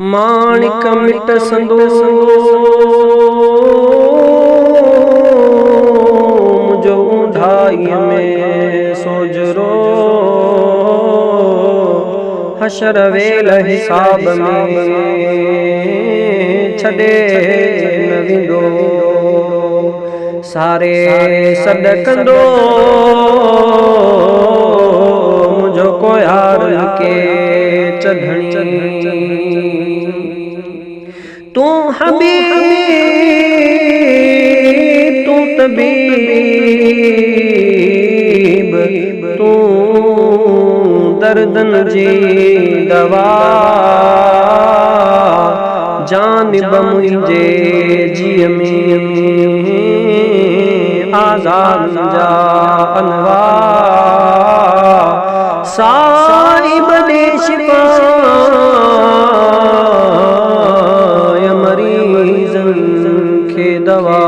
माणिक मिट संदो मुझो ऊंधाई में सोजरो हशर वेल हिसाब में छड़े न विंदो सारे सदकंदो मुझो को यार के चढ़णी तू हबीब तू तबीब तू दर्दन जी दवा जानिब मुझे जी में आजाद जा अनवा साहिब दे शिफा मरीज़न के दवा।